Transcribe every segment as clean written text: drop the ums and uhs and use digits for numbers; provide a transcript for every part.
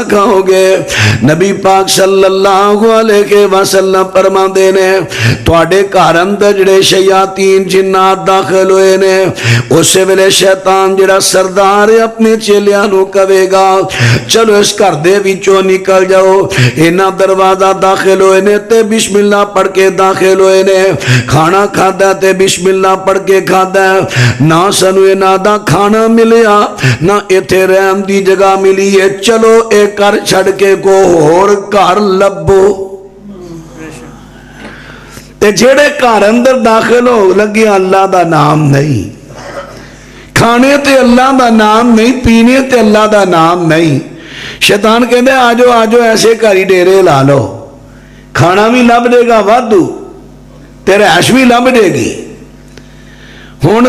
کھاؤ گے۔ نبی پاک صلی اللہ علیہ وسلم فرماندے نے تواڈے گھر اندر جڑے شیاطین جنات داخل ہوئے نے اسی ویلے شیطان جڑا سردار ہے اپنے چیلیاں نو کہے گا چلو اس گھر دے وچوں نکل جاؤ، انہاں دروازہ داخل ہوئے نے تے بسم اللہ پڑھ کے داخل ہوئے نے، کھانا کھادا تے بسم اللہ پڑھ کے کھادا، نہ سانو انہاں دا کھانا ملیا نہ ایتھے رہن دی جگہ ملی ہے، چلو اے گھر چھڑ کے کو ہور گھر لبو۔ تے جڑے گھر اندر داخل ہو لگے اللہ دا نام نہیں، کھانے تے اللہ دا نام نہیں، پینے تے اللہ دا نام نہیں، شیطان کہندے آجو آجو ایسے گھر ڈیرے لا لو، کھانا بھی لب دے گا وادو تے رہائش بھی لب دے گی۔ ہن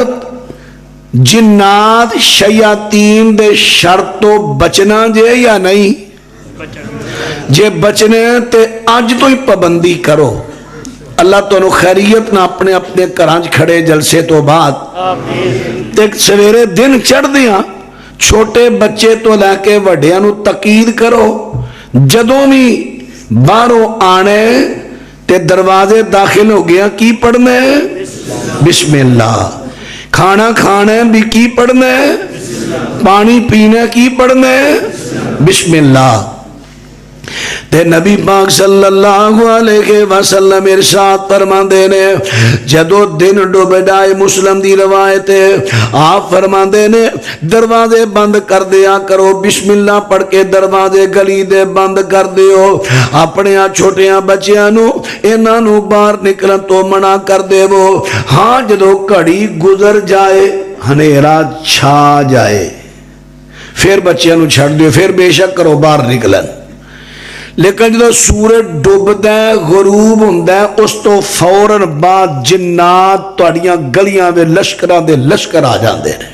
جنات شیاطین دے شر تو بچنا جے یا نہیں؟ جے بچنے تے آج تو ہی پابندی کرو۔ اللہ تو خیریت نہ اپنے اپنے کرانچ کھڑے جلسے تو بعد ایک سویرے دن چڑھ دیا چھوٹے بچے تو لے کے وڈیاں نو تقید کرو، جدوں بھی باہروں آنے تے دروازے داخل ہو گیا کی پڑھنا ہے؟ بسم اللہ۔ کھانا کھانا بھی کی پڑھنا ہے؟ پانی پینا کی پڑھنا ہے؟ بسم اللہ۔ تے نبی پاک صلی اللہ علیہ وسلم ارشاد فرماندے نے جدو دن ڈوب جائے، مسلم دی روایت ہے، آپ فرماندے نے دروازے بند کر دیا کرو، بسم اللہ پڑھ کے دروازے گلی دے بند کر دیو، اپنے چھوٹیاں بچیاں نو انہاں نو باہر نکلن تو منع کر دیو۔ ہاں جدو گھڑی گزر جائے ہنیرا چھا جائے پھر بچیاں نو چھڑ دیو، پھر بے شک کرو باہر نکلن، لیکن جدو سورج ڈوبدا ہے غروب ہوندا ہے اس تو فوراً بعد جنات تہاڈیاں گلیاں دے لشکراں دے لشکر آ جاندے نے۔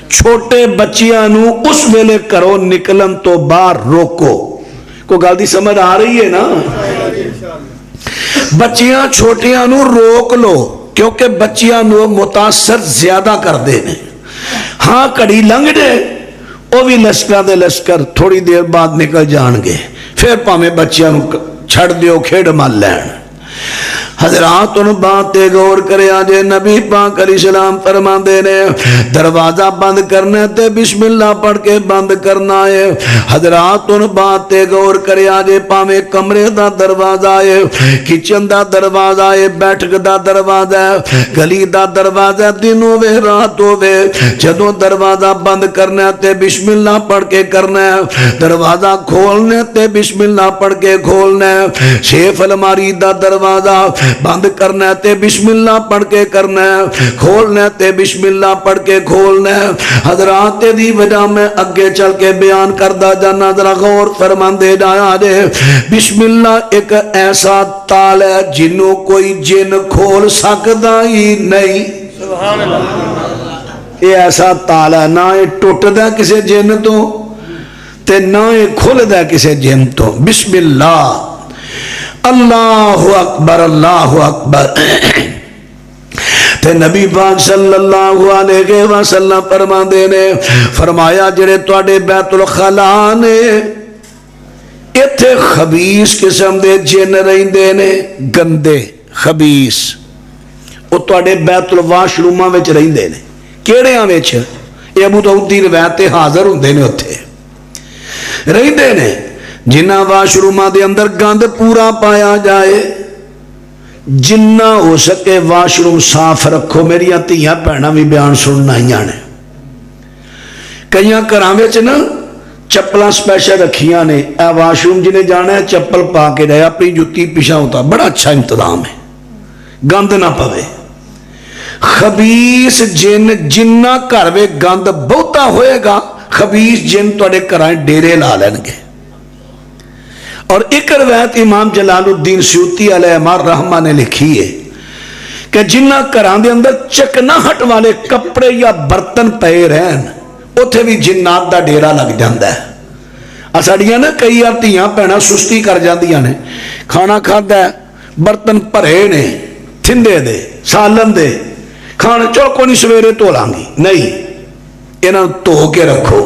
چھوٹے بچیاں نو اس ویلے کرو نکلن تو باہر روکو۔ کوئی گل دی سمجھ آ رہی ہے نا؟ بچیاں چھوٹیاں نو روک لو کیونکہ بچیاں نو متاثر زیادہ کر دے نے۔ ہاں کڑی لنگ دے وہ بھی لشکر دے لشکر تھوڑی دیر بعد نکل جان گے، پھر پامیں بچیاں چھڑ دیو کھیڑ مال لین۔ حضرات ان بات تے غور کرے آجے نبی پاک علیہ السلام فرماندے نے دروازہ بند کرنا تے بسم اللہ پڑھ کے بند کرنا ہے۔ حضرات ان بات تے غور کرے آجے پامیں کمرے دا دروازہ ہے، کچن دا دروازہ ہے، بیٹھک دا دروازہ ہے، گلی دا دروازہ ہے، دن ہوئے رات ہوئے، جدوں دروازہ بند کرنا تے بسم اللہ پڑھ کے کرنا ہے، دروازہ کھولنے تے بسم اللہ پڑھ کے کھولنا ہے، شیف الماری دا دروازہ بند کرنا تے بسم اللہ پڑھ کے کرنا ہے، کھولنا تے بسم اللہ پڑھ کے کھولنا ہے۔ حضرات دی وجہ میں اگے چل کے بیان کردہ جانا، ذرا غور فرماندے جایا جے۔ بسم اللہ ایک ایسا تال ہے جنوں کوئی جن کھول سکتا ہی نہیں۔ سبحان اللہ۔ یہ ایسا تال ہے نہ یہ ٹوٹ دا کسے جن تو تے نہ یہ کھل دا کسے جن تو۔ بسم اللہ، اللہ اکبر، اللہ اکبر۔ تے نبی پاک صلی اللہ علیہ وسلم فرماندے نے فرمایا جڑے تواڈے بیت الخلا نے ایتھے خبیث قسم دے جن رہندے نے، گندے خبیث، او تواڈے بیت الواش روماں وچ رہندے نے۔ کیڑیاں وچ؟ اے ابو داؤد دی روایت حاضر ہوندے نے، اوتھے رہندے نے جنہ واش روماں دے اندر گند پورا پایا جائے، جنہ ہو سکے واش روم صاف رکھو۔ میری دھیاں بھیناں بھی بیان سننا ہی آنے، کئیاں گھراں وچ نا چپلاں سپیشل رکھیاں نے، اے واش روم جنہیں جانا ہے چپل پا کے جائے، اپنی جُتی پیچھے ہوتا، بڑا اچھا انتظام ہے، گند نہ پوے۔ خبیث جن جنہ گھر وچ گند بہتا ہوئے گا، خبیث جن تواڈے گھراں ڈیرے لا لین گے۔ اور ایک روایت امام جلال الدین سیوطی علیہ الرحمہ نے لکھی ہے کہ جنہ گھران دے اندر چکناہٹ والے کپڑے یا برتن پے رہن اوتھے بھی جنات دا ڈیرا لگ جاندا ہے۔ ساڈیاں نا کئی دھیاں بھیناں سستی کر جاندیاں نے، کھانا کھادا ہے برتن بھرے نے تھندے دے سالن دے، کھانا چلو کوئی نہیں سویرے دھو لاں گی، نہیں، انہاں نوں دھو کے رکھو۔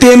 3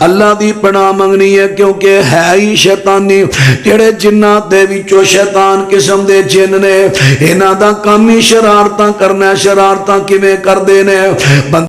اللہ دی پناہ منگنی ہے کیونکہ ہے ہی شیطانی جڑے جنات دے وچوں شیطان قسم دے جن نے انہاں دا کام ہی شرارتاں کرنا شرارتاں کیویں کردے نے